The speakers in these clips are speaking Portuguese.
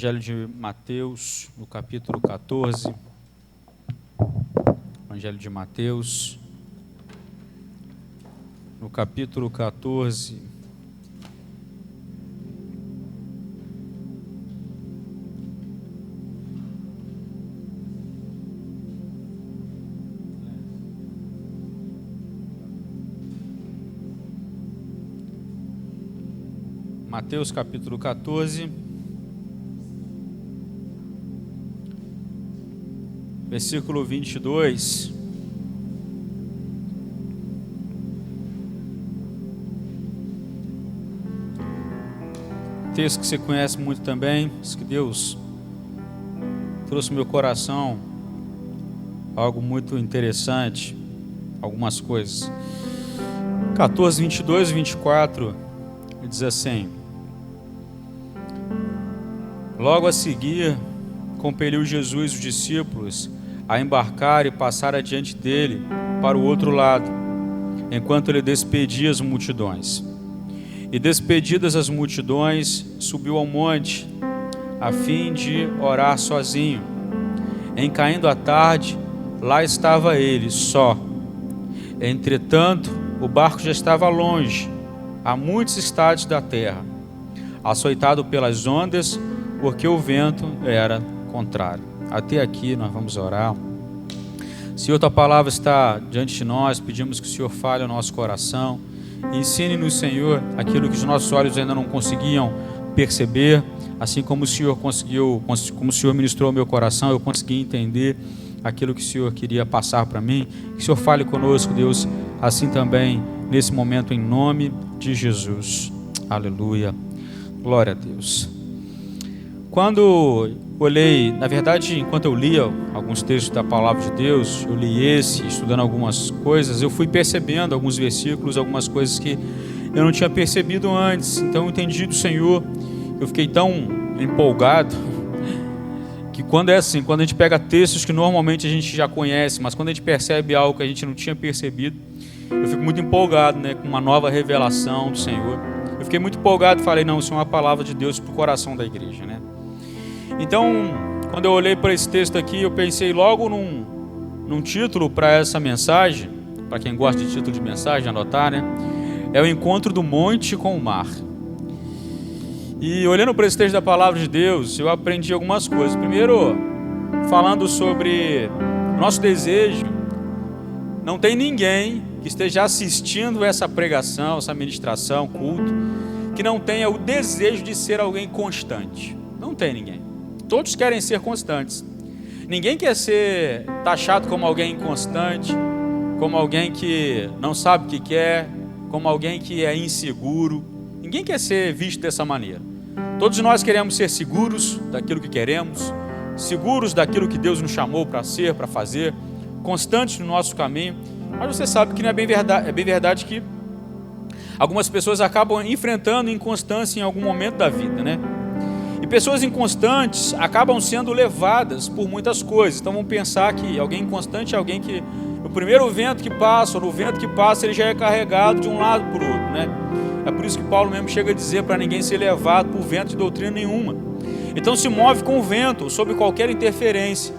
Evangelho de Mateus, no capítulo 14. Evangelho de Mateus, no capítulo 14. Mateus capítulo 14, versículo 22. Texto que você conhece muito também, que Deus trouxe no meu coração algo muito interessante, algumas coisas. 14, 22 e 24, diz assim: Logo a seguir, compeliu Jesus os discípulos a embarcar e passar adiante dele para o outro lado, enquanto ele despedia as multidões. E despedidas as multidões, subiu ao monte, a fim de orar sozinho. Em caindo a tarde, lá estava ele, só. Entretanto, o barco já estava longe, a muitos estádios da terra, açoitado pelas ondas, porque o vento era contrário. Até aqui nós vamos orar. Senhor, tua palavra está diante de nós, pedimos que o Senhor fale ao nosso coração. Ensine-nos, Senhor, aquilo que os nossos olhos ainda não conseguiam perceber, assim como o Senhor conseguiu, como o Senhor ministrou ao meu coração, eu consegui entender aquilo que o Senhor queria passar para mim. Que o Senhor fale conosco, Deus, assim também nesse momento, em nome de Jesus. Aleluia. Glória a Deus. Quando olhei, na verdade, enquanto eu lia alguns textos da palavra de Deus, eu li esse, estudando algumas coisas, eu fui percebendo alguns versículos, algumas coisas que eu não tinha percebido antes. Então eu entendi do Senhor, eu fiquei tão empolgado, que quando é assim, quando a gente pega textos que normalmente a gente já conhece, mas quando a gente percebe algo que a gente não tinha percebido, eu fico muito empolgado, com uma nova revelação do Senhor. Eu fiquei muito empolgado e falei, não, isso é uma palavra de Deus para o coração da igreja, Então, quando eu olhei para esse texto aqui, eu pensei logo num título para essa mensagem, para quem gosta de título de mensagem, anotar, É o encontro do monte com o mar. E olhando para esse texto da palavra de Deus, eu aprendi algumas coisas. Primeiro, falando sobre o nosso desejo, não tem ninguém que esteja assistindo essa pregação, essa ministração, culto, que não tenha o desejo de ser alguém constante. Não tem ninguém. Todos querem ser constantes. Ninguém quer ser taxado como alguém inconstante, como alguém que não sabe o que quer, como alguém que é inseguro. Ninguém quer ser visto dessa maneira. Todos nós queremos ser seguros daquilo que queremos, seguros daquilo que Deus nos chamou para ser, para fazer, constantes no nosso caminho. Mas você sabe que não é bem verdade, é bem verdade que algumas pessoas acabam enfrentando inconstância em algum momento da vida, E pessoas inconstantes acabam sendo levadas por muitas coisas. Então vamos pensar que alguém inconstante é alguém que no primeiro vento que passa, ou no vento que passa, ele já é carregado de um lado para o outro, É por isso que Paulo mesmo chega a dizer para ninguém ser levado por vento de doutrina nenhuma. Então se move com o vento, sob qualquer interferência.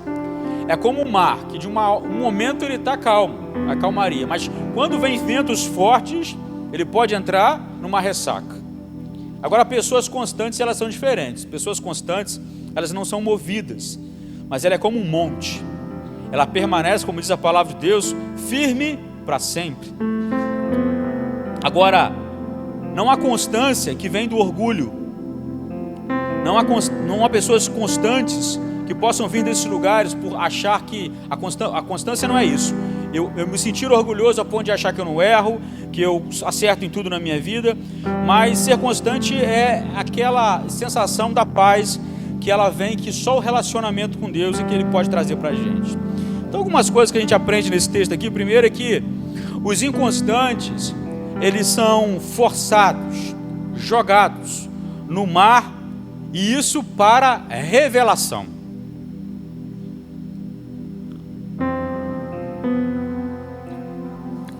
É como o mar, que de um momento ele está calmo, a calmaria. Mas quando vem ventos fortes, ele pode entrar numa ressaca. Agora, pessoas constantes, elas são diferentes. Pessoas constantes, elas não são movidas, mas ela é como um monte. Ela permanece, como diz a palavra de Deus, firme para sempre. Agora, não há constância que vem do orgulho. Não há pessoas constantes que possam vir desses lugares por achar que a constância não é isso. Eu me sentir orgulhoso a ponto de achar que eu não erro, que eu acerto em tudo na minha vida, mas ser constante é aquela sensação da paz que ela vem, que só o relacionamento com Deus é que Ele pode trazer para a gente. Então algumas coisas que a gente aprende nesse texto aqui, primeiro é que os inconstantes, eles são forçados, jogados no mar, e isso para revelação.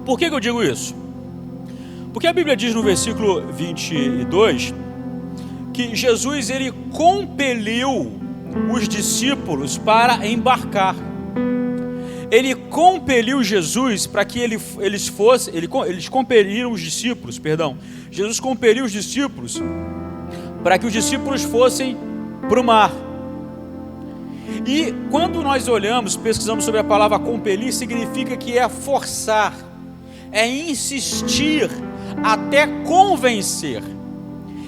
Por que eu digo isso? Porque a Bíblia diz no versículo 22 que Jesus ele compeliu os discípulos para embarcar. Ele compeliu Jesus para que eles compeliram os discípulos, Jesus compeliu os discípulos para que os discípulos fossem para o mar. E quando nós olhamos, pesquisamos sobre a palavra compelir, significa que é forçar, é insistir até convencer.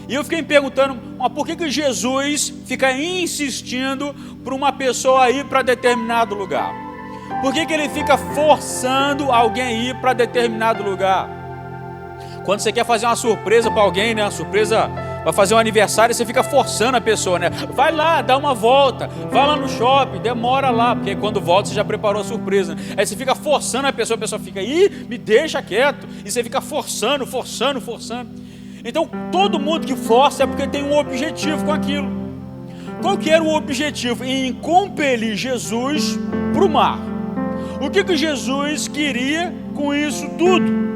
E eu fiquei me perguntando, mas por que Jesus fica insistindo para uma pessoa ir para determinado lugar? Por que ele fica forçando alguém a ir para determinado lugar? Quando você quer fazer uma surpresa para alguém, né? Uma surpresa para fazer um aniversário, você fica forçando a pessoa, né? Vai lá, dá uma volta, vai lá no shopping, demora lá, porque quando volta você já preparou a surpresa, né? Aí você fica forçando a pessoa fica, me deixa quieto, e você fica forçando. Então, todo mundo que força é porque tem um objetivo com aquilo. Qual que era o objetivo? Em compelir Jesus para o mar. O que Jesus queria com isso tudo?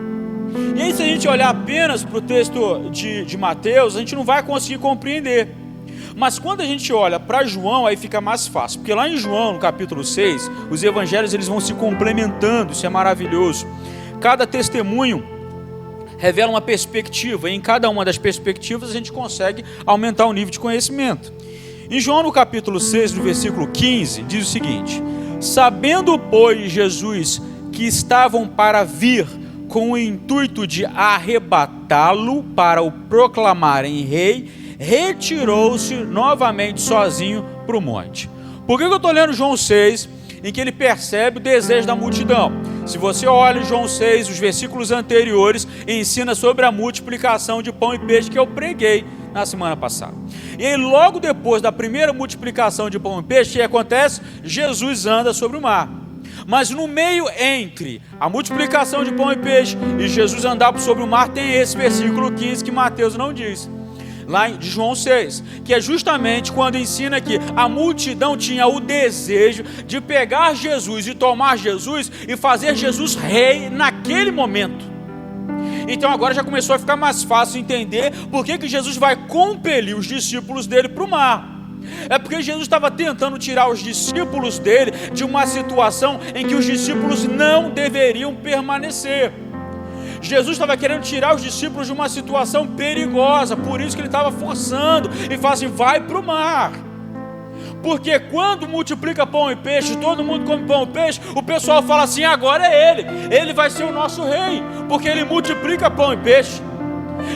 E aí, se a gente olhar apenas para o texto de Mateus, a gente não vai conseguir compreender. Mas quando a gente olha para João, aí fica mais fácil. Porque lá em João, no capítulo 6, os evangelhos eles vão se complementando, isso é maravilhoso. Cada testemunho revela uma perspectiva, e em cada uma das perspectivas a gente consegue aumentar o nível de conhecimento. Em João, no capítulo 6, no versículo 15, diz o seguinte: sabendo, pois, Jesus que estavam para vir com o intuito de arrebatá-lo para o proclamarem rei, retirou-se novamente sozinho para o monte. Por que eu estou lendo João 6, em que ele percebe o desejo da multidão? Se você olha João 6, os versículos anteriores, ensina sobre a multiplicação de pão e peixe que eu preguei na semana passada. E aí, logo depois da primeira multiplicação de pão e peixe, o que acontece? Jesus anda sobre o mar. Mas no meio entre a multiplicação de pão e peixe e Jesus andar sobre o mar, tem esse versículo 15 que Mateus não diz, lá de João 6, que é justamente quando ensina que a multidão tinha o desejo de pegar Jesus e tomar Jesus e fazer Jesus rei naquele momento. Então agora já começou a ficar mais fácil entender por que Jesus vai compelir os discípulos dele para o mar. É porque Jesus estava tentando tirar os discípulos dele de uma situação em que os discípulos não deveriam permanecer. Jesus estava querendo tirar os discípulos de uma situação perigosa, por isso que ele estava forçando e fala assim: vai para o mar. Porque quando multiplica pão e peixe, todo mundo come pão e peixe, o pessoal fala assim: agora é ele vai ser o nosso rei, porque ele multiplica pão e peixe.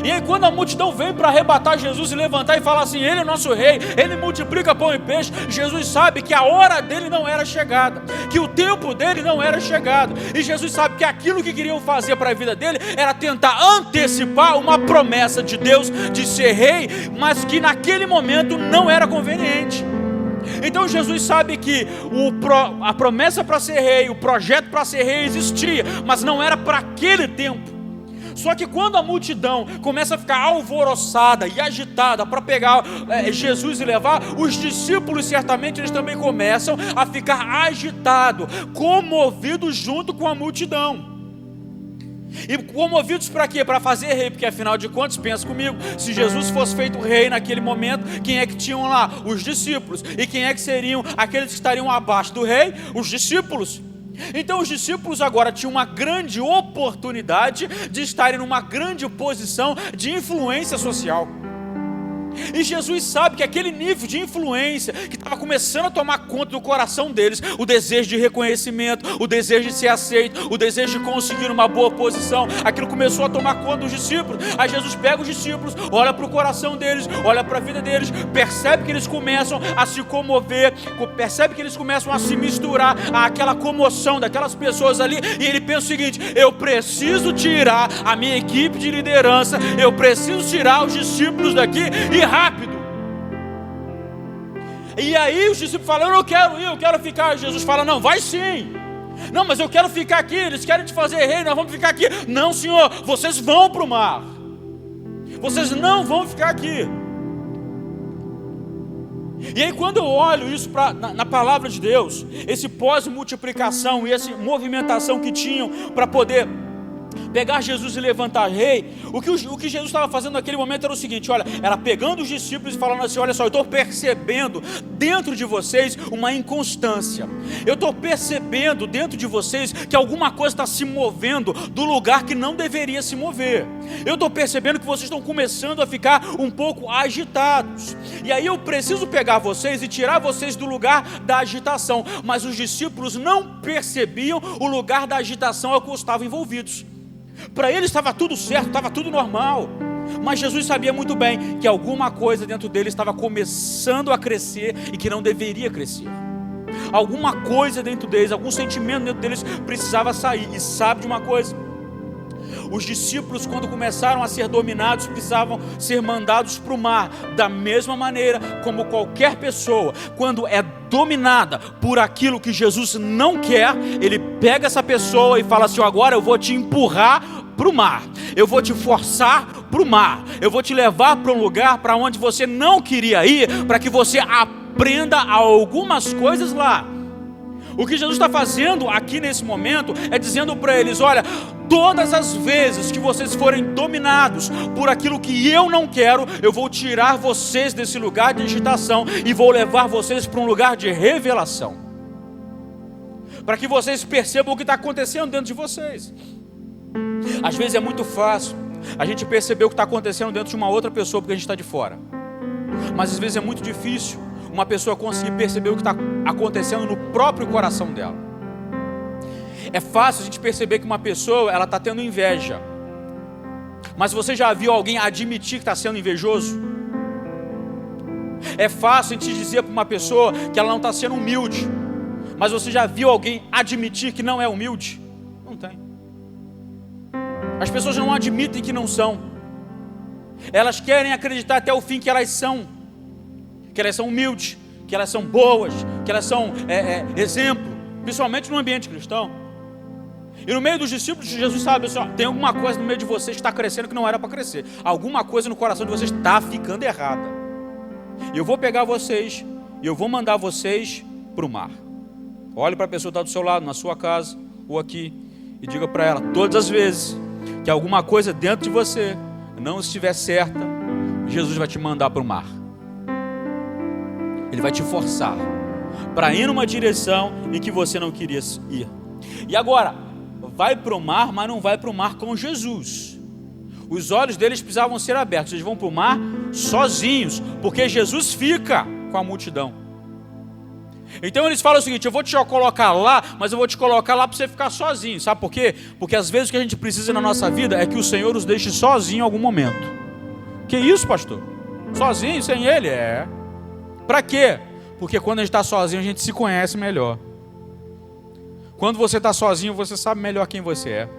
E aí quando a multidão vem para arrebatar Jesus e levantar e falar assim: ele é o nosso rei, ele multiplica pão e peixe, Jesus sabe que a hora dele não era chegada, que o tempo dele não era chegado, e Jesus sabe que aquilo que queriam fazer para a vida dele era tentar antecipar uma promessa de Deus de ser rei, mas que naquele momento não era conveniente. Então Jesus sabe que a promessa para ser rei, o projeto para ser rei existia, mas não era para aquele tempo. Só que quando a multidão começa a ficar alvoroçada e agitada para pegar Jesus e levar, os discípulos certamente eles também começam a ficar agitados, comovidos junto com a multidão. E comovidos para quê? Para fazer rei, porque afinal de contas, pensa comigo, se Jesus fosse feito rei naquele momento, quem é que tinham lá? Os discípulos. E quem é que seriam aqueles que estariam abaixo do rei? Os discípulos. Então os discípulos agora tinham uma grande oportunidade de estarem numa grande posição de influência social. E Jesus sabe que aquele nível de influência que estava começando a tomar conta do coração deles, o desejo de reconhecimento, o desejo de ser aceito, o desejo de conseguir uma boa posição, aquilo começou a tomar conta dos discípulos. Aí Jesus pega os discípulos, olha para o coração deles, olha para a vida deles, percebe que eles começam a se comover, percebe que eles começam a se misturar àquela comoção daquelas pessoas ali, e ele pensa o seguinte: eu preciso tirar a minha equipe de liderança, eu preciso tirar os discípulos daqui e rápido. E aí os discípulos falam: eu não quero ir, eu quero ficar. Jesus fala: não, vai sim. Não, mas eu quero ficar aqui, eles querem te fazer rei, nós vamos ficar aqui. Não, Senhor, vocês vão para o mar, vocês não vão ficar aqui. E aí quando eu olho isso na palavra de Deus, esse pós-multiplicação e essa movimentação que tinham para poder pegar Jesus e levantar rei, o que Jesus estava fazendo naquele momento era o seguinte, olha, era pegando os discípulos e falando assim, olha só, eu estou percebendo dentro de vocês uma inconstância, eu estou percebendo dentro de vocês que alguma coisa está se movendo do lugar que não deveria se mover, eu estou percebendo que vocês estão começando a ficar um pouco agitados, e aí eu preciso pegar vocês e tirar vocês do lugar da agitação, mas os discípulos não percebiam o lugar da agitação ao qual estavam envolvidos. Para eles estava tudo certo, estava tudo normal, mas Jesus sabia muito bem que alguma coisa dentro deles estava começando a crescer e que não deveria crescer. Alguma coisa dentro deles, algum sentimento dentro deles precisava sair. E sabe de uma coisa? Os discípulos, quando começaram a ser dominados, precisavam ser mandados para o mar, da mesma maneira como qualquer pessoa, quando é dominada por aquilo que Jesus não quer, ele pega essa pessoa e fala assim, agora eu vou te empurrar para o mar, eu vou te forçar para o mar, eu vou te levar para um lugar para onde você não queria ir, para que você aprenda algumas coisas lá. O que Jesus está fazendo aqui nesse momento é dizendo para eles, olha, todas as vezes que vocês forem dominados por aquilo que eu não quero, eu vou tirar vocês desse lugar de agitação e vou levar vocês para um lugar de revelação, para que vocês percebam o que está acontecendo dentro de vocês. Às vezes é muito fácil a gente perceber o que está acontecendo dentro de uma outra pessoa porque a gente está de fora, mas às vezes é muito difícil uma pessoa conseguir perceber o que está acontecendo no próprio coração dela. É fácil a gente perceber que uma pessoa ela está tendo inveja, mas você já viu alguém admitir que está sendo invejoso? É fácil a gente dizer para uma pessoa que ela não está sendo humilde, mas você já viu alguém admitir que não é humilde? Não tem. As pessoas não admitem que não são, elas querem acreditar até o fim que elas são humildes, que elas são boas, que elas são exemplo, principalmente no ambiente cristão. E no meio dos discípulos, Jesus sabe assim, ó, tem alguma coisa no meio de vocês que está crescendo que não era para crescer, alguma coisa no coração de vocês está ficando errada, e eu vou pegar vocês, e eu vou mandar vocês para o mar. Olhe para a pessoa que está do seu lado, na sua casa, ou aqui, e diga para ela, todas as vezes que alguma coisa dentro de você não estiver certa, Jesus vai te mandar para o mar. Ele vai te forçar para ir numa direção em que você não queria ir. E agora, vai para o mar, mas não vai para o mar com Jesus. Os olhos deles precisavam ser abertos. Eles vão para o mar sozinhos, porque Jesus fica com a multidão. Então eles falam o seguinte, eu vou te colocar lá, mas eu vou te colocar lá para você ficar sozinho. Sabe por quê? Porque às vezes o que a gente precisa na nossa vida é que o Senhor nos deixe sozinho em algum momento. Que isso, pastor? Sozinho, sem Ele? Para quê? Porque quando a gente está sozinho, a gente se conhece melhor. Quando você está sozinho, você sabe melhor quem você é.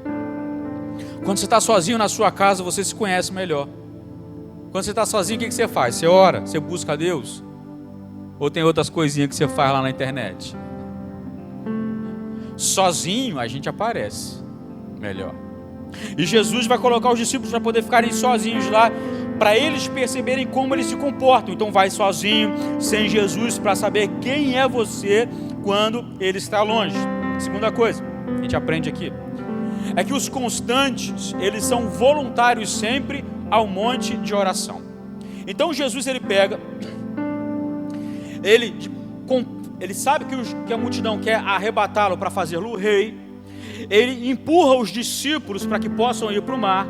Quando você está sozinho na sua casa, você se conhece melhor. Quando você está sozinho, o que você faz? Você ora? Você busca a Deus? Ou tem outras coisinhas que você faz lá na internet? Sozinho, a gente aparece melhor. E Jesus vai colocar os discípulos para poder ficarem sozinhos lá, para eles perceberem como eles se comportam. Então vai sozinho, sem Jesus, para saber quem é você quando Ele está longe. Segunda coisa, a gente aprende aqui, é que os constantes, eles são voluntários sempre ao monte de oração. Então Jesus, ele pega, ele sabe que a multidão quer arrebatá-lo para fazê-lo rei, ele empurra os discípulos para que possam ir para o mar,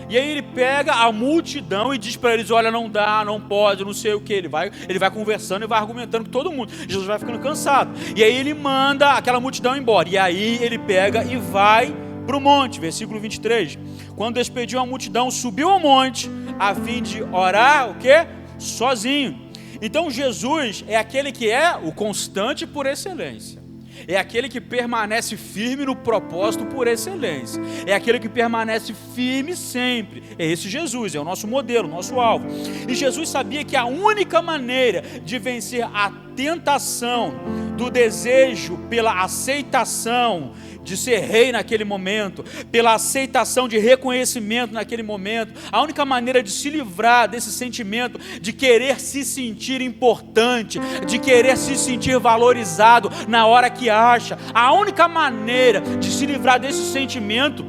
e aí ele pega a multidão e diz para eles, olha, não dá, não pode, não sei o que, ele vai conversando e vai argumentando com todo mundo. Jesus vai ficando cansado, e aí ele manda aquela multidão embora, e aí ele pega e vai para o monte, versículo 23, quando despediu a multidão, subiu ao monte, a fim de orar, o quê? Sozinho. Então Jesus é aquele que é o constante por excelência, é aquele que permanece firme no propósito por excelência, é aquele que permanece firme sempre. É esse Jesus, é o nosso modelo, o nosso alvo. E Jesus sabia que a única maneira de vencer a tentação do desejo pela aceitação de ser rei naquele momento, pela aceitação de reconhecimento naquele momento, a única maneira de se livrar desse sentimento de querer se sentir importante, de querer se sentir valorizado na hora que acha, a única maneira de se livrar desse sentimento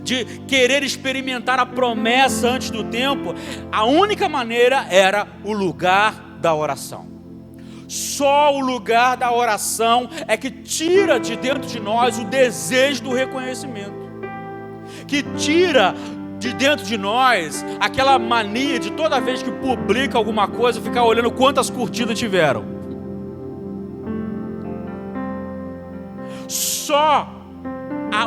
de querer experimentar a promessa antes do tempo, a única maneira era o lugar da oração. Só o lugar da oração é que tira de dentro de nós o desejo do reconhecimento, que tira de dentro de nós aquela mania de toda vez que publica alguma coisa, ficar olhando quantas curtidas tiveram. Só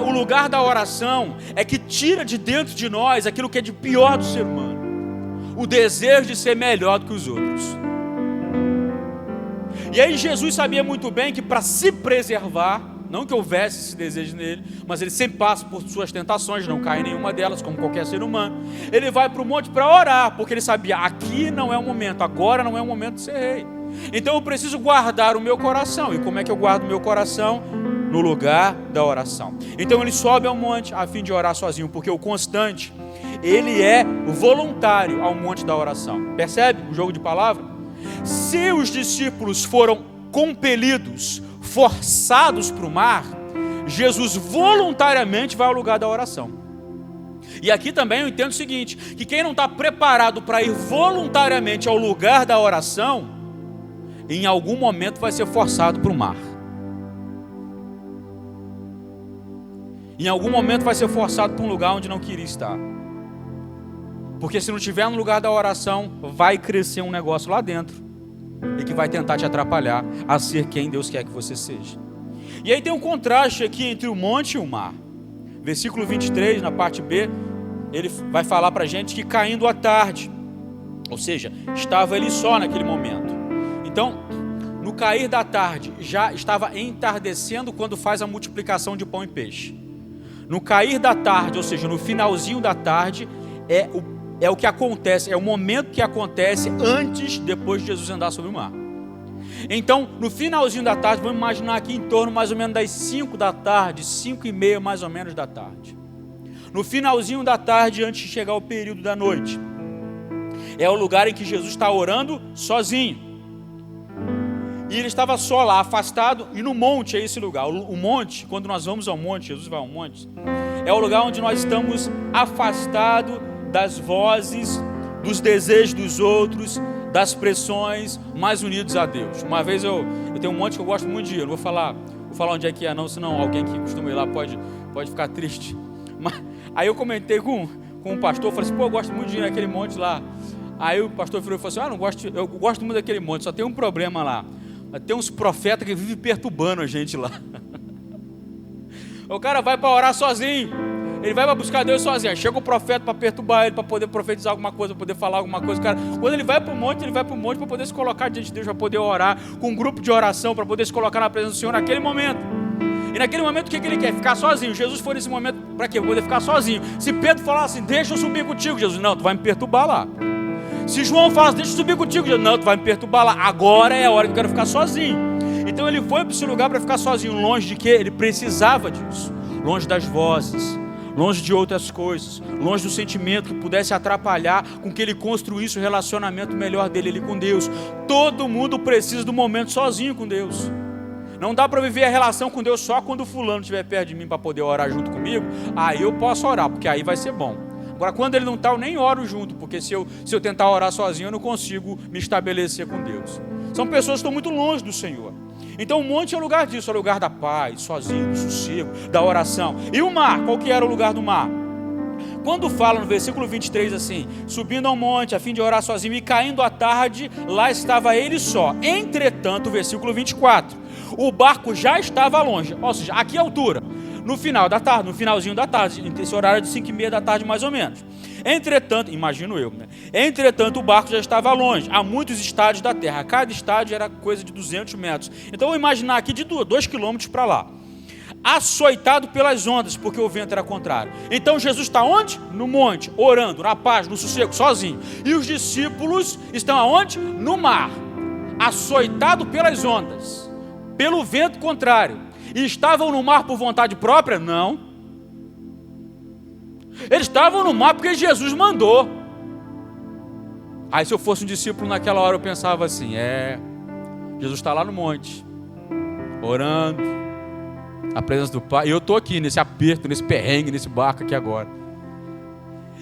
o lugar da oração é que tira de dentro de nós aquilo que é de pior do ser humano, o desejo de ser melhor do que os outros. E aí Jesus sabia muito bem que para se preservar, não que houvesse esse desejo nele, mas ele sempre passa por suas tentações, não cai em nenhuma delas, como qualquer ser humano. Ele vai para o monte para orar, porque ele sabia, aqui não é o momento, agora não é o momento de ser rei. Então eu preciso guardar o meu coração. E como é que eu guardo o meu coração? No lugar da oração. Então ele sobe ao monte a fim de orar sozinho, porque o constante, ele é voluntário ao monte da oração. Percebe o jogo de palavra? Se os discípulos foram compelidos, forçados para o mar, Jesus voluntariamente vai ao lugar da oração. E aqui também eu entendo o seguinte, que quem não está preparado para ir voluntariamente ao lugar da oração, em algum momento vai ser forçado para o mar. Em algum momento vai ser forçado para um lugar onde não queria estar. Porque se não estiver no lugar da oração, vai crescer um negócio lá dentro e que vai tentar te atrapalhar a ser quem Deus quer que você seja. E aí tem um contraste aqui entre o monte e o mar. Versículo 23, na parte B, ele vai falar para a gente que caindo a tarde, ou seja, estava ele só naquele momento. Então, no cair da tarde, já estava entardecendo quando faz a multiplicação de pão e peixe. No cair da tarde, ou seja, no finalzinho da tarde, é o que acontece, é o momento que acontece depois de Jesus andar sobre o mar. Então, no finalzinho da tarde, vamos imaginar aqui em torno mais ou menos das 5 da tarde, 5:30 mais ou menos da tarde. No finalzinho da tarde, antes de chegar o período da noite, é o lugar em que Jesus está orando sozinho. E ele estava só lá, afastado, e no monte é esse lugar. O monte, quando nós vamos ao monte, Jesus vai ao monte, é o lugar onde nós estamos afastados das vozes, dos desejos dos outros, das pressões, mais unidos a Deus. Uma vez eu tenho um monte que eu gosto muito de ir, eu vou falar onde é que é não, senão alguém que costuma ir lá pode ficar triste. Mas, aí eu comentei com um pastor, falei assim, eu gosto muito de ir naquele monte lá. Aí o pastor virou e falou assim, eu gosto muito daquele monte, só tem um problema lá. Tem uns profetas que vivem perturbando a gente lá. O cara vai para orar sozinho, ele vai para buscar Deus sozinho. Aí chega o profeta para perturbar ele, para poder profetizar alguma coisa, para poder falar alguma coisa. Cara, quando ele vai para o monte para poder se colocar diante de Deus, para poder orar, com um grupo de oração, para poder se colocar na presença do Senhor naquele momento. E naquele momento o que ele quer? Ficar sozinho. Jesus foi nesse momento para quê? Para poder ficar sozinho. Se Pedro falar assim, deixa eu subir contigo, Jesus, não, tu vai me perturbar lá. Se João fala, deixa eu subir contigo, Jesus, não, tu vai me perturbar lá. Agora é a hora que eu quero ficar sozinho. Então ele foi para esse lugar para ficar sozinho. Longe de quê? Ele precisava disso. Longe das vozes, longe de outras coisas, longe do sentimento que pudesse atrapalhar com que ele construísse o relacionamento melhor dele ali com Deus. Todo mundo precisa do momento sozinho com Deus. Não dá para viver a relação com Deus só quando o fulano estiver perto de mim para poder orar junto comigo. Aí eu posso orar, porque aí vai ser bom. Agora, quando ele não está, eu nem oro junto, porque se eu tentar orar sozinho, eu não consigo me estabelecer com Deus. São pessoas que estão muito longe do Senhor. Então o monte é o lugar disso, é o lugar da paz, sozinho, do sossego, da oração. E o mar, qual que era o lugar do mar? Quando fala no versículo 23 assim, subindo ao monte a fim de orar sozinho e caindo à tarde, lá estava ele só. Entretanto, versículo 24, o barco já estava longe, ou seja, aqui a altura, no final da tarde, no finalzinho da tarde, esse horário de 5:30 da tarde mais ou menos. Entretanto, imagino eu, né? Entretanto, o barco já estava longe, a muitos estádios da terra, cada estádio era coisa de 200 metros. Então, eu vou imaginar aqui de 2 quilômetros para lá, açoitado pelas ondas, porque o vento era contrário. Então, Jesus está onde? No monte, orando, na paz, no sossego, sozinho. E os discípulos estão aonde? No mar, açoitado pelas ondas, pelo vento contrário. E estavam no mar por vontade própria? Não. Eles estavam no mar porque Jesus mandou. Aí se eu fosse um discípulo naquela hora eu pensava assim, Jesus está lá no monte, orando, A presença do Pai. E eu estou aqui nesse aperto, nesse perrengue, nesse barco aqui agora.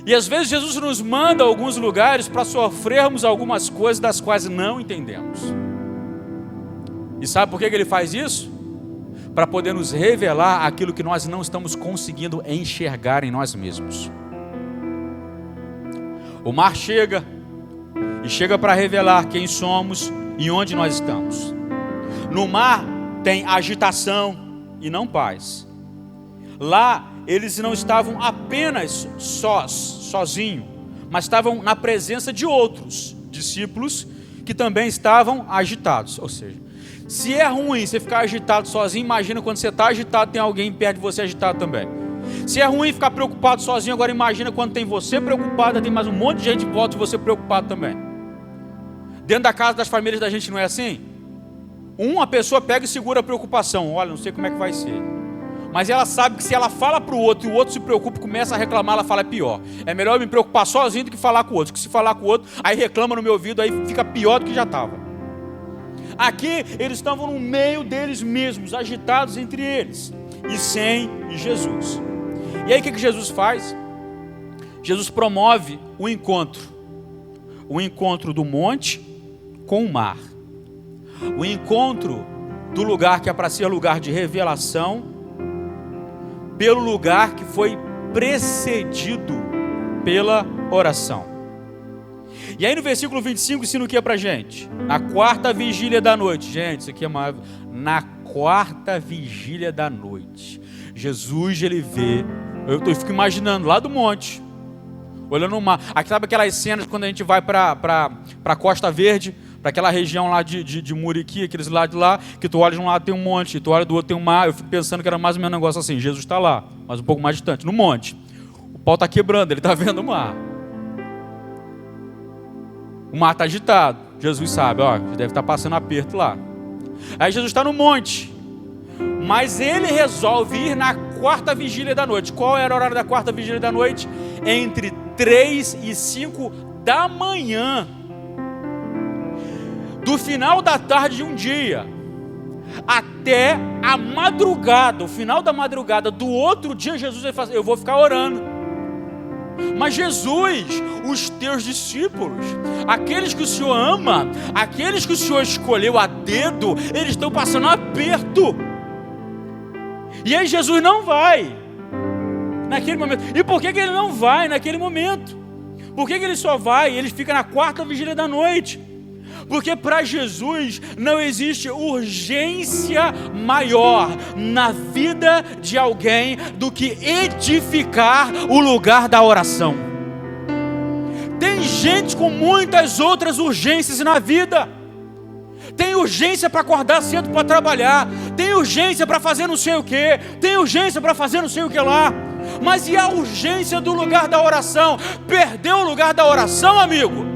E às vezes Jesus nos manda a alguns lugares para sofrermos algumas coisas das quais não entendemos. E sabe por que Ele faz isso? Para poder nos revelar aquilo que nós não estamos conseguindo enxergar em nós mesmos. O mar chega e chega para revelar quem somos e onde nós estamos. No mar tem agitação e não paz. Lá eles não estavam apenas sozinhos, mas estavam na presença de outros discípulos que também estavam agitados. Ou seja, se é ruim você ficar agitado sozinho, imagina quando você está agitado, tem alguém perto de você agitado também. Se é ruim ficar preocupado sozinho, agora imagina quando tem você preocupado, tem mais um monte de gente em volta de você preocupado também. Dentro da casa das famílias da gente não é assim? Uma pessoa pega e segura a preocupação. Olha, não sei como é que vai ser. Mas ela sabe que se ela fala para o outro e o outro se preocupa, começa a reclamar, ela fala, é pior. É melhor eu me preocupar sozinho do que falar com o outro. Porque se falar com o outro, aí reclama no meu ouvido, aí fica pior do que já estava. Aqui, eles estavam no meio deles mesmos, agitados entre eles. E sem Jesus. E aí o que Jesus faz? Jesus promove o encontro. O encontro do monte com o mar. O encontro do lugar que é para ser lugar de revelação, pelo lugar que foi precedido pela oração. E aí no versículo 25 ensina o que para a gente? Na quarta vigília da noite. Gente, isso aqui é maravilhoso. Na quarta vigília da noite. Jesus, ele vê, eu fico imaginando, lá do monte, olhando o mar. Aqui, sabe aquelas cenas quando a gente vai para Costa Verde, para aquela região lá de Muriqui, aqueles lados lá, que tu olha de um lado tem um monte, e tu olha do outro tem um mar. Eu fico pensando que era mais ou menos um negócio assim, Jesus está lá, mas um pouco mais distante, no monte. O pau está quebrando, ele está vendo o mar. O mar está agitado. Jesus sabe, ó, deve estar passando aperto lá. Aí Jesus está no monte, mas ele resolve ir na quarta vigília da noite. Qual era o horário da quarta vigília da noite? Entre 3 e 5 da manhã. Do final da tarde de um dia até a madrugada, o final da madrugada do outro dia, Jesus vai fazer, eu vou ficar orando. Mas Jesus, os teus discípulos, aqueles que o Senhor ama, aqueles que o Senhor escolheu a dedo, eles estão passando um aperto. E aí Jesus não vai naquele momento. E por que ele não vai naquele momento? Por que ele só vai? Ele fica na quarta vigília da noite. Porque para Jesus não existe urgência maior na vida de alguém do que edificar o lugar da oração. Tem gente com muitas outras urgências na vida. Tem urgência para acordar cedo para trabalhar. Tem urgência para fazer não sei o que. Tem urgência para fazer não sei o que lá. Mas e a urgência do lugar da oração? Perdeu o lugar da oração, amigo?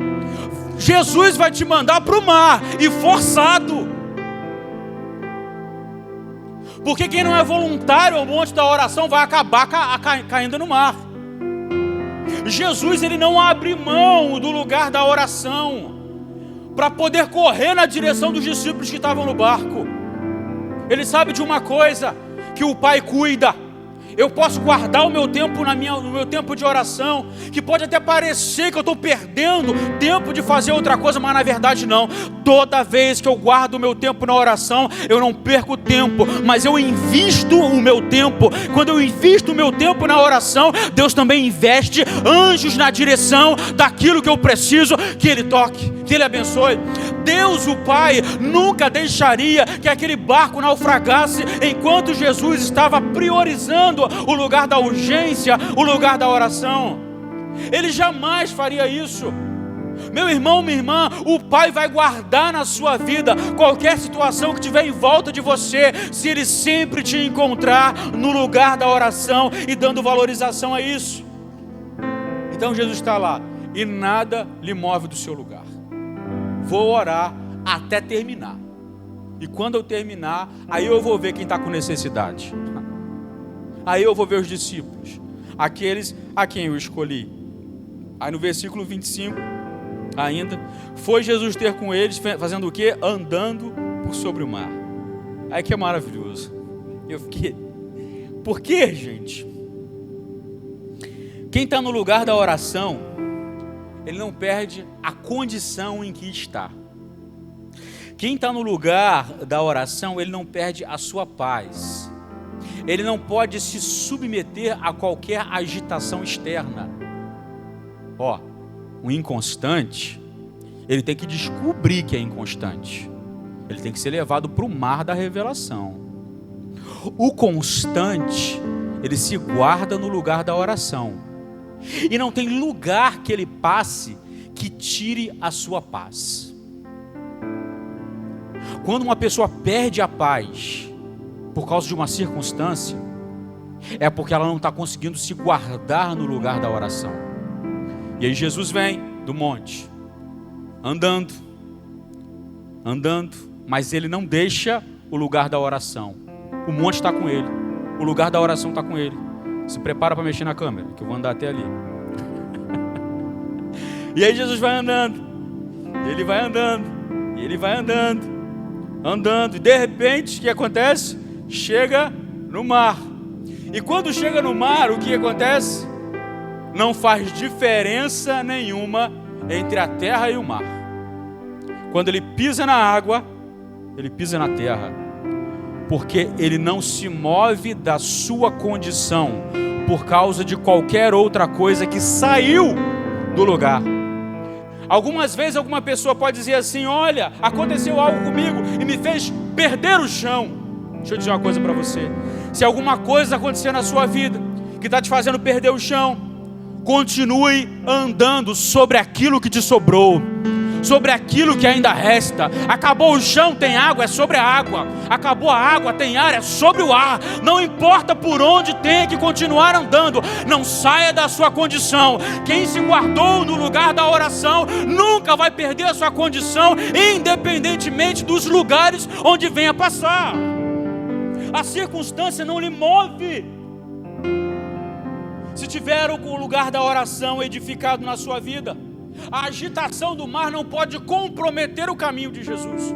Jesus vai te mandar para o mar, e forçado. Porque quem não é voluntário ao monte da oração vai acabar caindo no mar. Jesus, ele não abre mão do lugar da oração para poder correr na direção dos discípulos que estavam no barco. Ele sabe de uma coisa, que o Pai cuida. Eu posso guardar o meu tempo no meu tempo de oração, que pode até parecer que eu estou perdendo tempo de fazer outra coisa, mas na verdade não. Toda vez que eu guardo o meu tempo na oração, eu não perco tempo, mas eu invisto o meu tempo. Quando eu invisto o meu tempo na oração, Deus também investe anjos na direção daquilo que eu preciso, que Ele toque, que Ele abençoe. Deus, o Pai, nunca deixaria que aquele barco naufragasse enquanto Jesus estava priorizando o lugar da urgência, o lugar da oração. Ele jamais faria isso. Meu irmão, minha irmã, o Pai vai guardar na sua vida qualquer situação que tiver em volta de você, se Ele sempre te encontrar no lugar da oração e dando valorização a isso. Então Jesus está lá e nada lhe move do seu lugar. Vou orar até terminar. E quando eu terminar, aí eu vou ver quem está com necessidade. Aí eu vou ver os discípulos, aqueles a quem eu escolhi. Aí no versículo 25, ainda, foi Jesus ter com eles, fazendo o quê? Andando por sobre o mar. Aí que é maravilhoso. Eu fiquei, por quê, gente? Quem está no lugar da oração, ele não perde a condição em que está. Quem está no lugar da oração, ele não perde a sua paz. Ele não pode se submeter a qualquer agitação externa. O inconstante, ele tem que descobrir que é inconstante. Ele tem que ser levado para o mar da revelação. O constante, ele se guarda no lugar da oração. E não tem lugar que ele passe que tire a sua paz. Quando uma pessoa perde a paz por causa de uma circunstância, é porque ela não está conseguindo se guardar no lugar da oração. E aí Jesus vem do monte, andando, mas ele não deixa o lugar da oração. O monte está com ele, o lugar da oração está com ele. Se prepara para mexer na câmera, que eu vou andar até ali. E aí Jesus vai andando, ele vai andando, e ele vai andando, e de repente, o que acontece? Chega no mar. E quando chega no mar, o que acontece? Não faz diferença nenhuma entre a terra e o mar. Quando ele pisa na água, ele pisa na terra, porque ele não se move da sua condição por causa de qualquer outra coisa que saiu do lugar. Algumas vezes alguma pessoa pode dizer assim: olha, aconteceu algo comigo e me fez perder o chão. Deixa eu dizer uma coisa para você: se alguma coisa acontecer na sua vida que está te fazendo perder o chão, continue andando sobre aquilo que te sobrou, sobre aquilo que ainda resta. Acabou o chão, tem água, é sobre a água. Acabou a água, tem ar, é sobre o ar. Não importa por onde, tem que continuar andando. Não saia da sua condição. Quem se guardou no lugar da oração nunca vai perder a sua condição, independentemente dos lugares onde venha passar. A circunstância não lhe move. Se tiver o lugar da oração edificado na sua vida, a agitação do mar não pode comprometer o caminho de Jesus.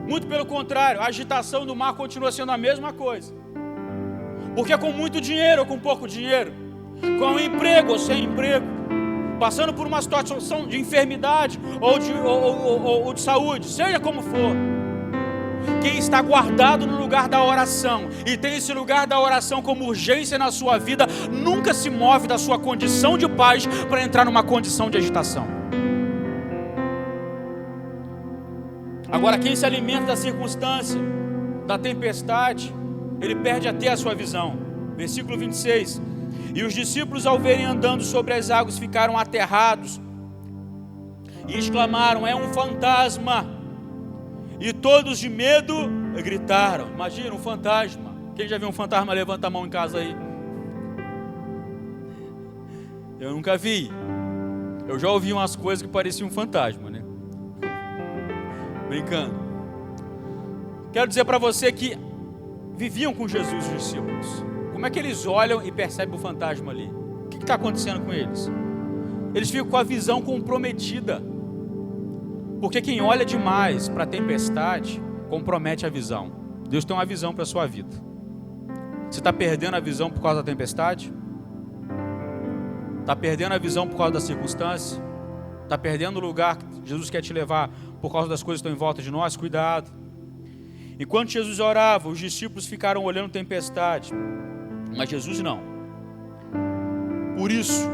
Muito pelo contrário, a agitação do mar continua sendo a mesma coisa. Porque com muito dinheiro ou com pouco dinheiro, com emprego ou sem emprego, passando por uma situação de enfermidade ou de saúde, seja como for, quem está guardado no lugar da oração e tem esse lugar da oração como urgência na sua vida, nunca se move da sua condição de paz para entrar numa condição de agitação. Agora, quem se alimenta da circunstância, da tempestade, ele perde até a sua visão. Versículo 26: e os discípulos, ao verem andando sobre as águas, ficaram aterrados e exclamaram: é um fantasma! E todos de medo gritaram. Imagina um fantasma. Quem já viu um fantasma? Levanta a mão em casa aí. Eu nunca vi. Eu já ouvi umas coisas que pareciam um fantasma, né? Brincando. Quero dizer para você que viviam com Jesus os discípulos. Como é que eles olham e percebem o fantasma ali? O que está acontecendo com eles? Eles ficam com a visão comprometida. Porque quem olha demais para a tempestade compromete a visão. Deus tem uma visão para a sua vida. Você está perdendo a visão por causa da tempestade? Está perdendo a visão por causa da circunstância? Está perdendo o lugar que Jesus quer te levar por causa das coisas que estão em volta de nós? Cuidado. Enquanto Jesus orava, os discípulos ficaram olhando a tempestade, mas Jesus não. Por isso,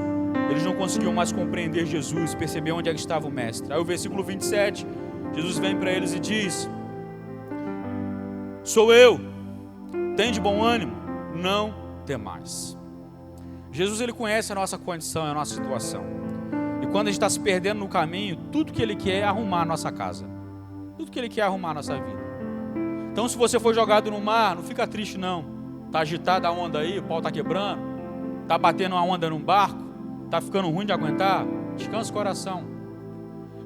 eles não conseguiam mais compreender Jesus, perceber onde é que estava o mestre. Aí o versículo 27, Jesus vem para eles e diz: sou eu, tem de bom ânimo, não temais. Jesus, ele conhece a nossa condição, a nossa situação. E quando a gente está se perdendo no caminho, tudo que ele quer é arrumar a nossa casa. Tudo que ele quer é arrumar a nossa vida. Então, se você for jogado no mar, não fica triste não. Está agitada a onda aí, o pau está quebrando, está batendo uma onda num barco, está ficando ruim de aguentar, descansa o coração.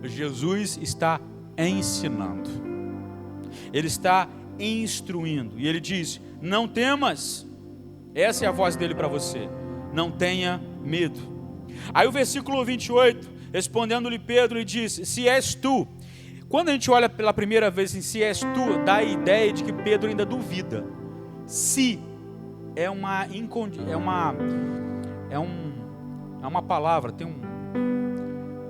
Jesus está ensinando. Ele está instruindo. E ele diz: não temas. Essa é a voz dele para você. Não tenha medo. Aí o versículo 28, respondendo-lhe Pedro, lhe disse: se és tu, Quando a gente olha pela primeira vez em "se és tu", dá a ideia de que Pedro ainda duvida. Se é uma palavra, tem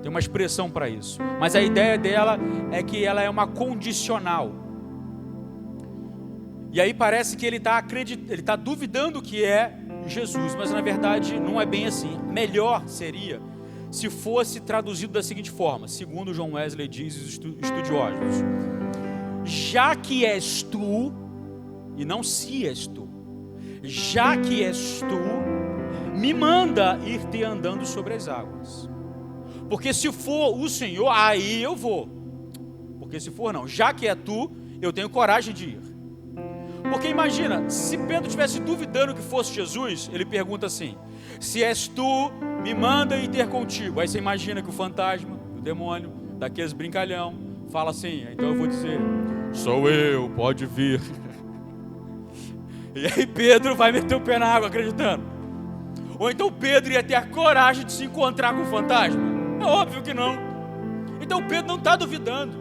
uma expressão para isso. Mas a ideia dela é que ela é uma condicional. E aí parece que ele está duvidando que é Jesus, mas na verdade não é bem assim. Melhor seria se fosse traduzido da seguinte forma, segundo John Wesley diz os estudiosos: já que és tu, e não se és tu, já que és tu, me manda ir te andando sobre as águas. Porque se for o Senhor, aí eu vou. Porque se for não, já que é tu, eu tenho coragem de ir. Porque imagina, se Pedro estivesse duvidando que fosse Jesus, ele pergunta assim: se és tu, me manda ir ter contigo. Aí você imagina que o fantasma, o demônio, daqueles brincalhão, fala assim: então eu vou dizer, sou eu, pode vir. E aí Pedro vai meter o pé na água acreditando. Ou então Pedro ia ter a coragem de se encontrar com o fantasma? É óbvio que não. Então Pedro não está duvidando,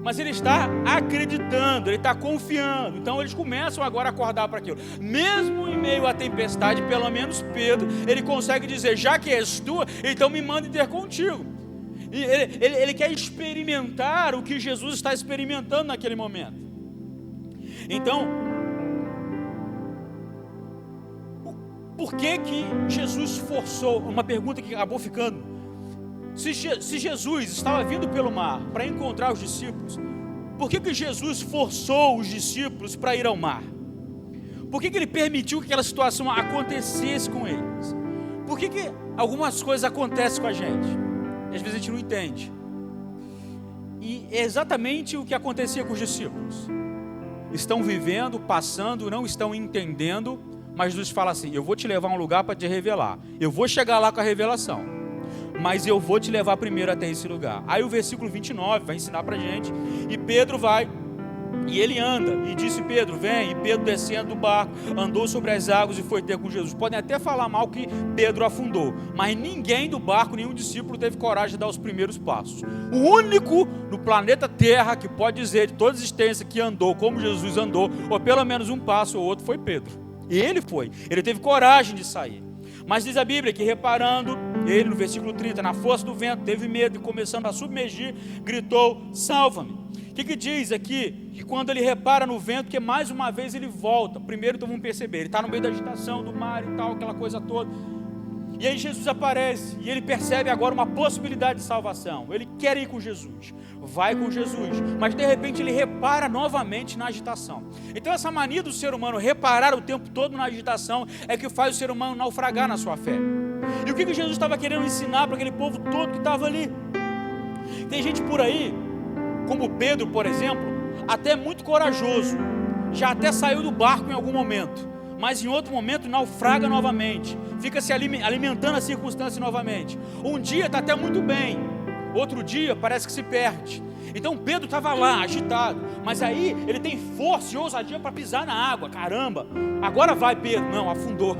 mas ele está acreditando, ele está confiando. Então eles começam agora a acordar para aquilo. Mesmo em meio à tempestade, pelo menos Pedro, ele consegue dizer: já que és tu, então me manda ter contigo. E ele quer experimentar o que Jesus está experimentando naquele momento. Então, por que Jesus forçou? Uma pergunta que acabou ficando: se Jesus estava vindo pelo mar para encontrar os discípulos, por que Jesus forçou os discípulos para ir ao mar? Por que ele permitiu que aquela situação acontecesse com eles? Por que algumas coisas acontecem com a gente? E às vezes a gente não entende. E é exatamente o que acontecia com os discípulos. Estão vivendo, passando, não estão entendendo, mas Jesus fala assim: eu vou te levar a um lugar para te revelar. Eu vou chegar lá com a revelação, mas eu vou te levar primeiro até esse lugar. Aí o versículo 29 vai ensinar para a gente. E Pedro vai, e ele anda, e disse Pedro: vem. E Pedro, descendo do barco, andou sobre as águas e foi ter com Jesus. Podem até falar mal que Pedro afundou, mas ninguém do barco, nenhum discípulo teve coragem de dar os primeiros passos. O único no planeta Terra que pode dizer de toda a existência que andou como Jesus andou, ou pelo menos um passo ou outro, foi Pedro. E ele teve coragem de sair. Mas diz a Bíblia que, reparando, ele no versículo 30, na força do vento, teve medo e, começando a submergir, gritou: salva-me. O que diz aqui? Que quando ele repara no vento, que mais uma vez ele volta. Primeiro, então vamos perceber, ele está no meio da agitação do mar e tal, aquela coisa toda. E aí Jesus aparece, e ele percebe agora uma possibilidade de salvação. Ele quer ir com Jesus, vai com Jesus, mas de repente ele repara novamente na agitação. Então essa mania do ser humano reparar o tempo todo na agitação é que faz o ser humano naufragar na sua fé. E o que Jesus estava querendo ensinar para aquele povo todo que estava ali? Tem gente por aí, como Pedro, por exemplo, até muito corajoso, já até saiu do barco em algum momento, mas em outro momento naufraga novamente, fica se alimentando a circunstância novamente. Um dia está até muito bem, outro dia parece que se perde. Então Pedro estava lá, agitado, mas aí ele tem força e ousadia para pisar na água. Caramba, agora vai Pedro. Não, afundou,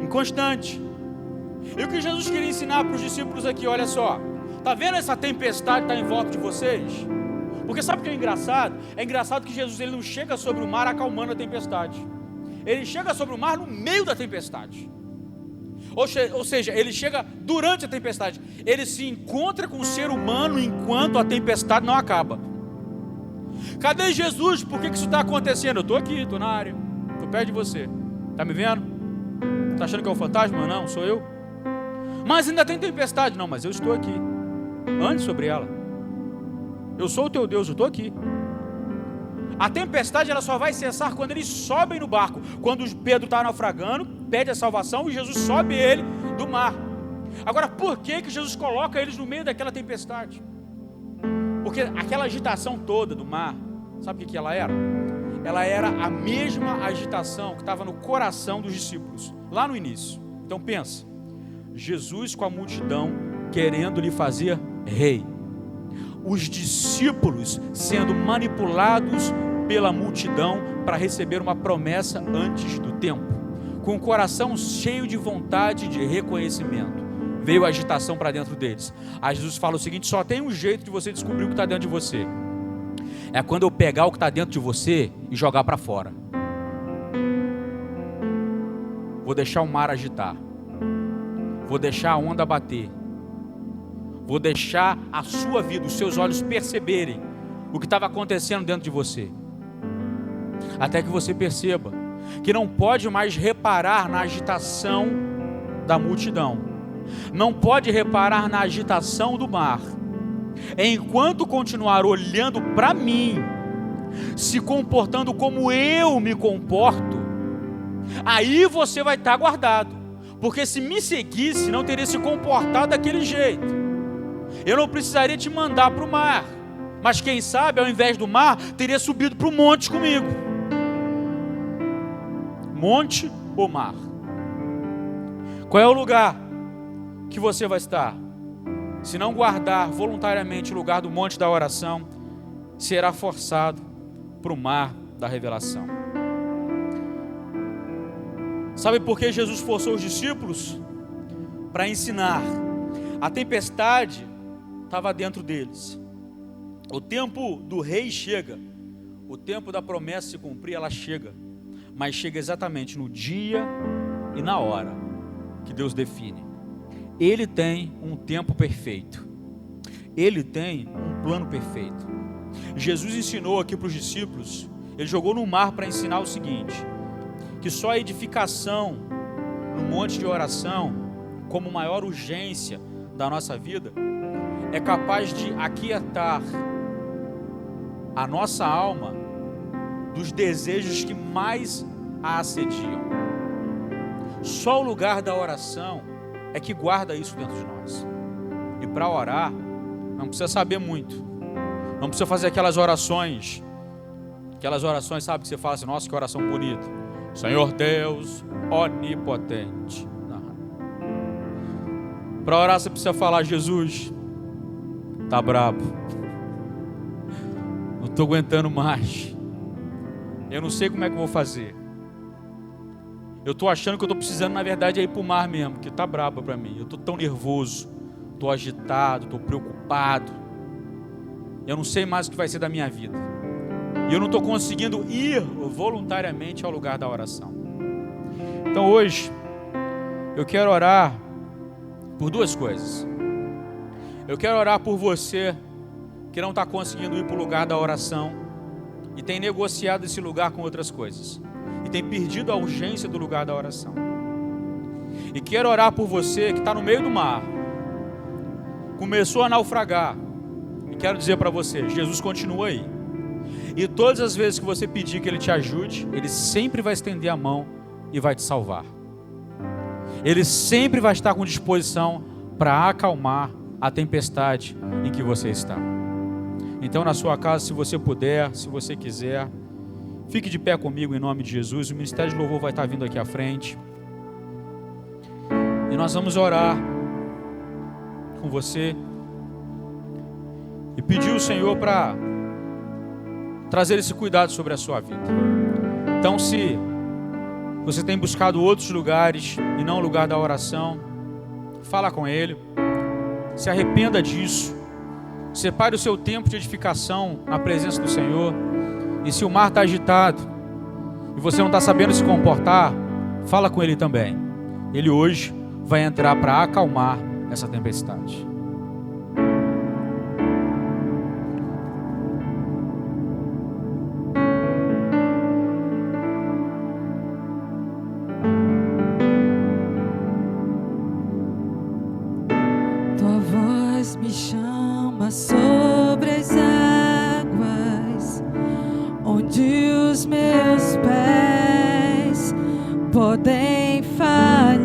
inconstante. E o que Jesus queria ensinar para os discípulos aqui, olha só, está vendo essa tempestade que está em volta de vocês? Porque sabe o que é engraçado? É engraçado que Jesus ele não chega sobre o mar acalmando a tempestade. Ele chega sobre o mar no meio da tempestade. Ou seja, ele chega durante a tempestade. Ele se encontra com o ser humano enquanto a tempestade não acaba. Cadê Jesus? Por que isso está acontecendo? Eu estou aqui, estou na área, estou perto de você. Está me vendo? Está achando que é um fantasma? Não, sou eu. Mas ainda tem tempestade? Não, mas eu estou aqui. Ande sobre ela. Eu sou o teu Deus, eu estou aqui. A tempestade ela só vai cessar quando eles sobem no barco. Quando Pedro está naufragando, pede a salvação e Jesus sobe ele do mar. Agora, por que Jesus coloca eles no meio daquela tempestade? Porque aquela agitação toda do mar, sabe o que ela era? Ela era a mesma agitação que estava no coração dos discípulos, lá no início. Então pensa, Jesus com a multidão querendo lhe fazer rei. Os discípulos sendo manipulados pela multidão para receber uma promessa antes do tempo, com o coração cheio de vontade de reconhecimento. veio a agitação para dentro deles. Aí Jesus fala o seguinte: só tem um jeito de você descobrir o que está dentro de você. É quando eu pegar o que está dentro de você e jogar para fora. Vou deixar o mar agitar. Vou deixar a onda bater. Vou deixar a sua vida, os seus olhos perceberem o que estava acontecendo dentro de você. Até que você perceba que não pode mais reparar na agitação da multidão. Não pode reparar na agitação do mar. Enquanto continuar olhando para mim, se comportando como eu me comporto, aí você vai estar guardado. Porque se me seguisse, não teria se comportado daquele jeito. Eu não precisaria te mandar para o mar. Mas quem sabe, ao invés do mar, teria subido para o monte comigo. Monte ou mar? Qual é o lugar que você vai estar? Se não guardar voluntariamente o lugar do monte da oração, será forçado para o mar da revelação. Sabe por que Jesus forçou os discípulos? Para ensinar. A tempestade estava dentro deles. O tempo do rei chega. O tempo da promessa se cumprir, ela chega. Mas chega exatamente no dia e na hora que Deus define. Ele tem um tempo perfeito. Ele tem um plano perfeito. Jesus ensinou aqui para os discípulos, ele jogou no mar para ensinar o seguinte: que só a edificação no monte de oração, como maior urgência da nossa vida, é capaz de aquietar a nossa alma dos desejos que mais a assediam. Só o lugar da oração é que guarda isso dentro de nós. E para orar, não precisa saber muito. Não precisa fazer aquelas orações, sabe, que você fala assim: nossa, que oração bonita. Senhor Deus onipotente. Para orar você precisa falar: Jesus, tá brabo, não estou aguentando mais, eu não sei como é que eu vou fazer, eu estou achando que eu estou precisando, na verdade, é ir para o mar mesmo, que está brabo para mim, eu estou tão nervoso, estou agitado, estou preocupado, eu não sei mais o que vai ser da minha vida, e eu não estou conseguindo ir voluntariamente ao lugar da oração. Então hoje eu quero orar por duas coisas. Eu quero orar por você que não está conseguindo ir para o lugar da oração e tem negociado esse lugar com outras coisas e tem perdido a urgência do lugar da oração. E quero orar por você que está no meio do mar, começou a naufragar, e quero dizer para você: Jesus continua aí. E todas as vezes que você pedir que Ele te ajude, Ele sempre vai estender a mão e vai te salvar. Ele sempre vai estar com disposição para acalmar a tempestade em que você está. Então, na sua casa, se você puder, se você quiser, fique de pé comigo em nome de Jesus. O Ministério de Louvor vai estar vindo aqui à frente. E nós vamos orar com você e pedir ao Senhor para trazer esse cuidado sobre a sua vida. Então, se você tem buscado outros lugares e não o lugar da oração, fala com Ele, se arrependa disso, separe o seu tempo de edificação na presença do Senhor. E se o mar está agitado e você não está sabendo se comportar, fala com Ele também. Ele hoje vai entrar para acalmar essa tempestade. Me chama sobre as águas, onde os meus pés podem falhar,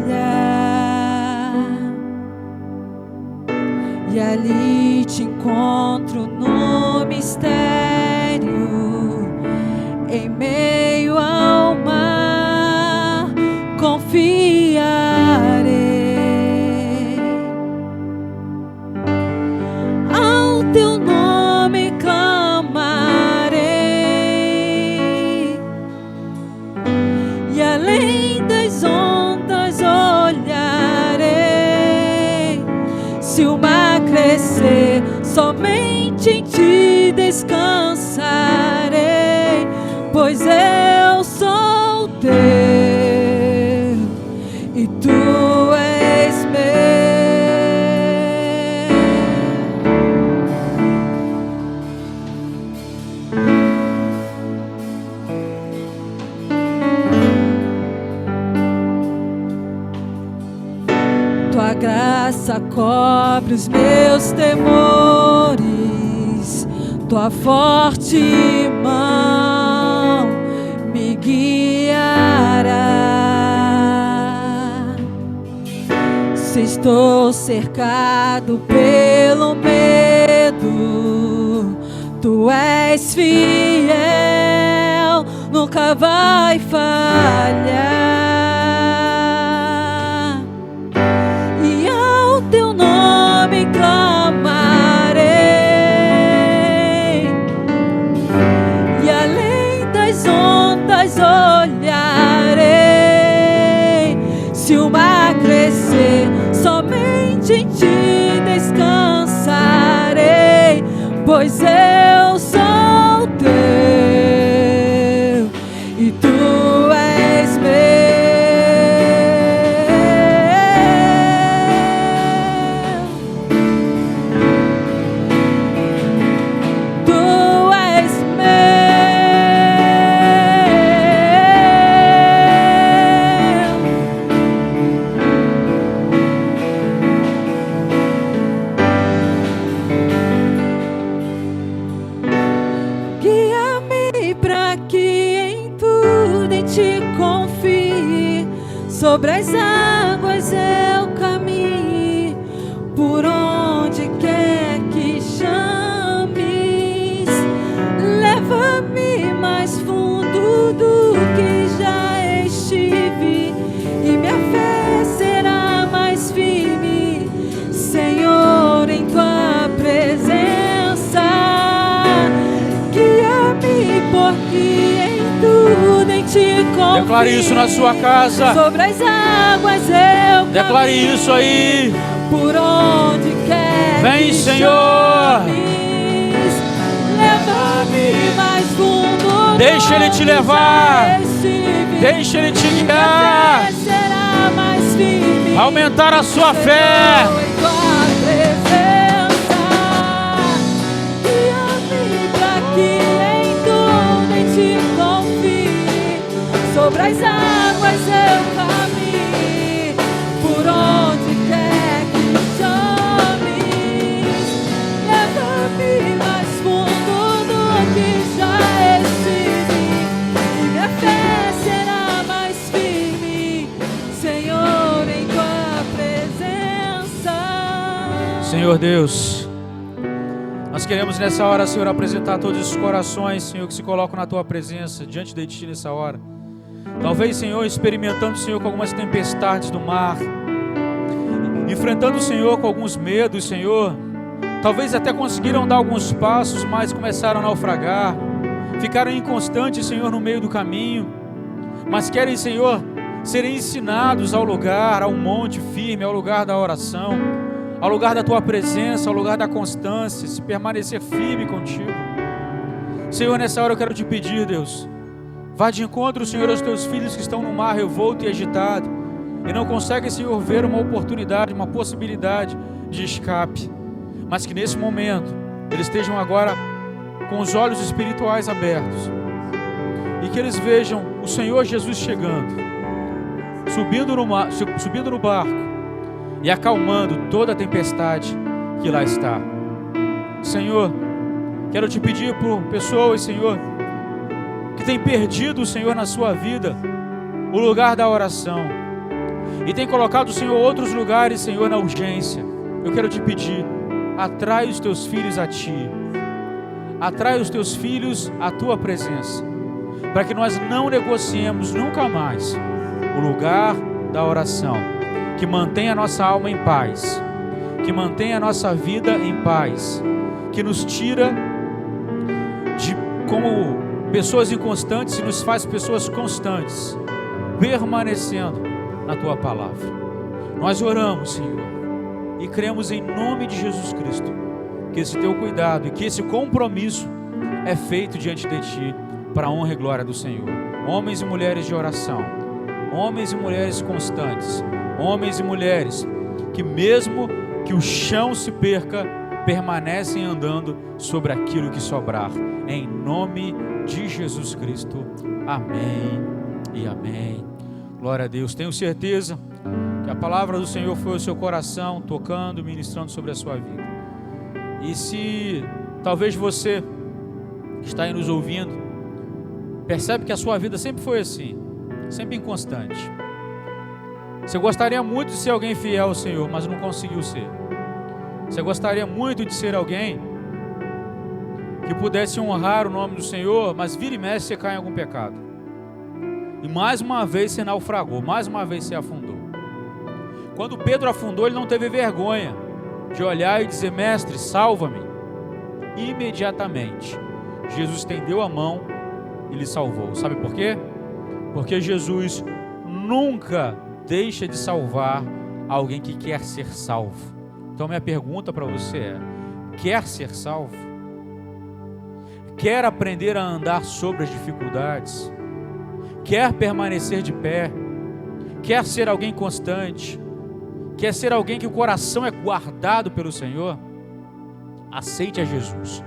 e ali te encontro no mistério, em meio ao mar, confiarei. Teu nome clamarei, e além das ondas olharei, somente em ti descansarei, pois eu sou teu e tu és meu. Tua graça cobre os meus temores, tua forte mão me guiará. Se estou cercado pelo medo, tu és fiel, nunca vai falhar. E ao teu nome clamarei, e além das ondas olharei. Se o mar crescer, somente em ti descansarei, pois eu sou teu e tu és meu. Tu és meu. Guia-me para que em tudo em ti confie, sobre as águas eu caminhe, por onde quer que chames. Leva-me mais fundo do que já estive, e minha fé será mais firme, Senhor, em tua presença. Guia-me porque em tudo em ti confio. Declare isso na sua casa. Sobre as águas eu Declare caminho, isso aí. por onde quer Vem, que Senhor. chames. Leva-me mais fundo. Deixa Ele te levar. do que já estive. Deixa Ele te Minha guiar. fé será mais firme, Aumentar a sua fé. Senhor, em tua presença. Guia-me pra que em tudo em ti confie, sobre as águas eu caminhe, por onde quer que chames. Leva-me mais fundo do que já estive, e minha fé será mais firme, Senhor, em tua presença. Senhor Deus, nós queremos nessa hora, Senhor, apresentar todos os corações, Senhor, que se colocam na Tua presença, diante de Ti nessa hora. Talvez, Senhor, experimentando, Senhor, com algumas tempestades do mar, enfrentando, Senhor, com alguns medos, Senhor. Talvez até conseguiram dar alguns passos, mas começaram a naufragar, ficaram inconstantes, Senhor, no meio do caminho, mas querem, Senhor, serem ensinados ao lugar, ao monte firme, ao lugar da oração, ao lugar da Tua presença, ao lugar da constância, se permanecer firme contigo. Senhor, nessa hora eu quero te pedir, Deus, vá de encontro, Senhor, aos Teus filhos que estão no mar revolto e agitado e não conseguem, Senhor, ver uma oportunidade, uma possibilidade de escape, mas que nesse momento eles estejam agora com os olhos espirituais abertos e que eles vejam o Senhor Jesus chegando, subindo no barco e acalmando toda a tempestade que lá está. Senhor, quero te pedir por pessoas, Senhor, que têm perdido, Senhor, na sua vida o lugar da oração e têm colocado, Senhor, outros lugares, Senhor, na urgência. Eu quero te pedir, atrai os teus filhos a Ti, atrai os teus filhos à Tua presença, para que nós não negociemos nunca mais o lugar da oração, que mantém a nossa alma em paz, que mantém a nossa vida em paz, que nos tira de como pessoas inconstantes e nos faz pessoas constantes, permanecendo na Tua palavra. Nós oramos, Senhor, e cremos em nome de Jesus Cristo, que esse teu cuidado e que esse compromisso é feito diante de ti, para a honra e glória do Senhor. Homens e mulheres de oração, homens e mulheres constantes, homens e mulheres que mesmo que o chão se perca, permanecem andando sobre aquilo que sobrar, em nome de Jesus Cristo, amém e amém. Glória a Deus. Tenho certeza que a palavra do Senhor foi ao seu coração, tocando, ministrando sobre a sua vida. E se talvez você que está aí nos ouvindo, percebe que a sua vida sempre foi assim, sempre inconstante. Você gostaria muito de ser alguém fiel ao Senhor, mas não conseguiu ser. Você gostaria muito de ser alguém que pudesse honrar o nome do Senhor, mas vira e mexe você cai em algum pecado. E mais uma vez você naufragou, mais uma vez você afundou. Quando Pedro afundou, ele não teve vergonha de olhar e dizer: mestre, salva-me. Imediatamente, Jesus estendeu a mão e lhe salvou. Sabe por quê? Porque Jesus nunca deixa de salvar alguém que quer ser salvo. Então minha pergunta para você é: quer ser salvo? Quer aprender a andar sobre as dificuldades? Quer permanecer de pé? Quer ser alguém constante? Quer ser alguém que o coração é guardado pelo Senhor? Aceite a Jesus.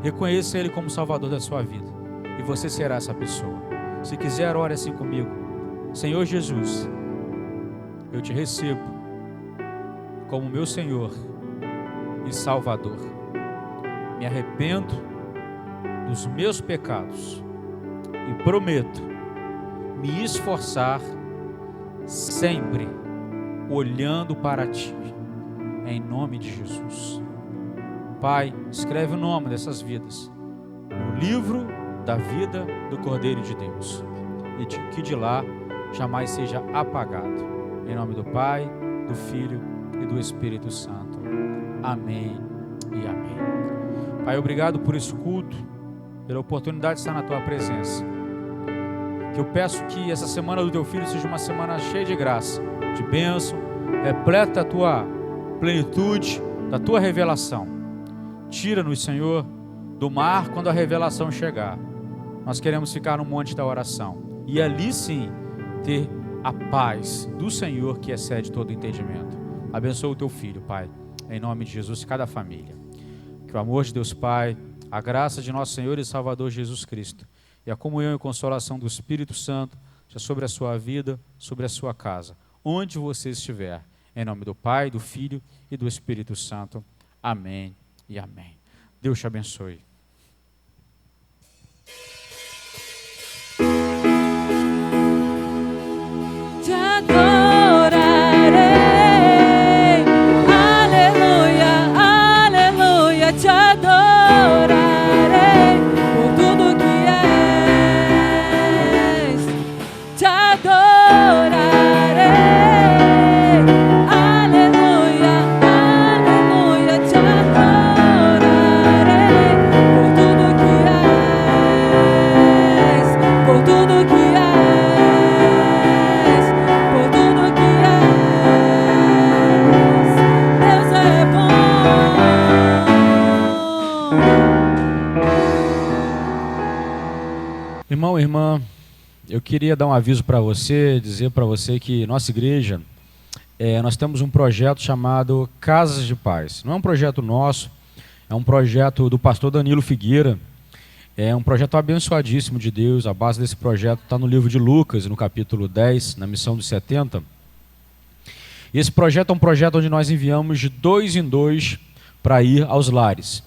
Reconheça Ele como Salvador da sua vida. E você será essa pessoa. Se quiser, ore assim comigo. Senhor Jesus, eu te recebo como meu Senhor e Salvador. Me arrependo dos meus pecados e prometo me esforçar sempre olhando para Ti, em nome de Jesus. Pai, escreve o nome dessas vidas no livro da vida do Cordeiro de Deus, e que de lá jamais seja apagado. Em nome do Pai, do Filho e do Espírito Santo. Amém e amém. Pai, obrigado por esse culto, pela oportunidade de estar na Tua presença. Que eu peço que essa semana do Teu Filho seja uma semana cheia de graça, de bênção, repleta da Tua plenitude, da Tua revelação. Tira-nos, Senhor, do mar quando a revelação chegar. Nós queremos ficar no monte da oração e ali sim ter a paz do Senhor que excede todo entendimento. Abençoa o Teu Filho, Pai, em nome de Jesus, cada família. Que o amor de Deus Pai, a graça de nosso Senhor e Salvador Jesus Cristo e a comunhão e consolação do Espírito Santo seja sobre a sua vida, sobre a sua casa, onde você estiver. Em nome do Pai, do Filho e do Espírito Santo. Amém e amém. Deus te abençoe. Te adorarei, aleluia, aleluia, te adorarei por tudo que és, te adorarei, aleluia, aleluia, te adorarei por tudo que és, por tudo que és. Irmão, irmã, eu queria dar um aviso para você, dizer para você que nossa igreja, nós temos um projeto chamado Casas de Paz. Não é um projeto nosso, é um projeto do pastor Danilo Figueira. É um projeto abençoadíssimo de Deus. A base desse projeto está no livro de Lucas, no capítulo 10, na missão dos 70. E esse projeto é um projeto onde nós enviamos de 2 em 2 para ir aos lares.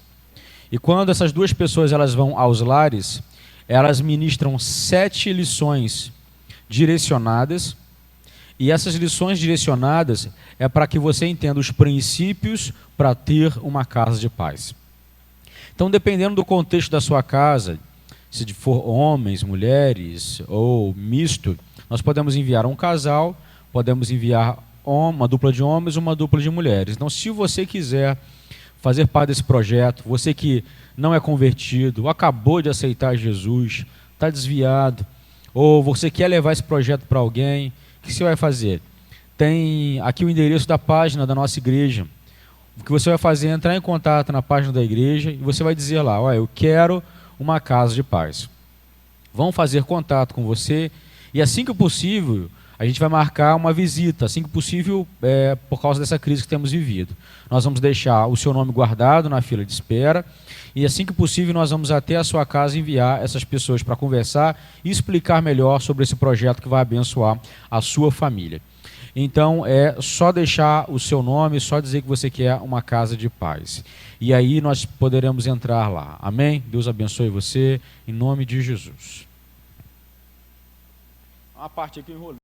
E quando essas duas pessoas elas vão aos lares, elas ministram 7 lições direcionadas, e essas lições direcionadas é para que você entenda os princípios para ter uma casa de paz. Então, dependendo do contexto da sua casa, se for homens, mulheres ou misto, nós podemos enviar um casal, podemos enviar uma dupla de homens, uma dupla de mulheres. Então, se você quiser fazer parte desse projeto, você que não é convertido, acabou de aceitar Jesus, está desviado, ou você quer levar esse projeto para alguém, o que você vai fazer? Tem aqui o endereço da página da nossa igreja, O que você vai fazer é entrar em contato na página da igreja e você vai dizer lá, olha, eu quero uma casa de paz. Vão fazer contato com você e assim que possível, a gente vai marcar uma visita, assim que possível, por causa dessa crise que temos vivido. Nós vamos deixar o seu nome guardado na fila de espera e assim que possível nós vamos até a sua casa enviar essas pessoas para conversar e explicar melhor sobre esse projeto que vai abençoar a sua família. Então, é só deixar o seu nome, só dizer que você quer uma casa de paz. E aí nós poderemos entrar lá. Amém? Deus abençoe você, em nome de Jesus. Uma parte aqui eu enrolei.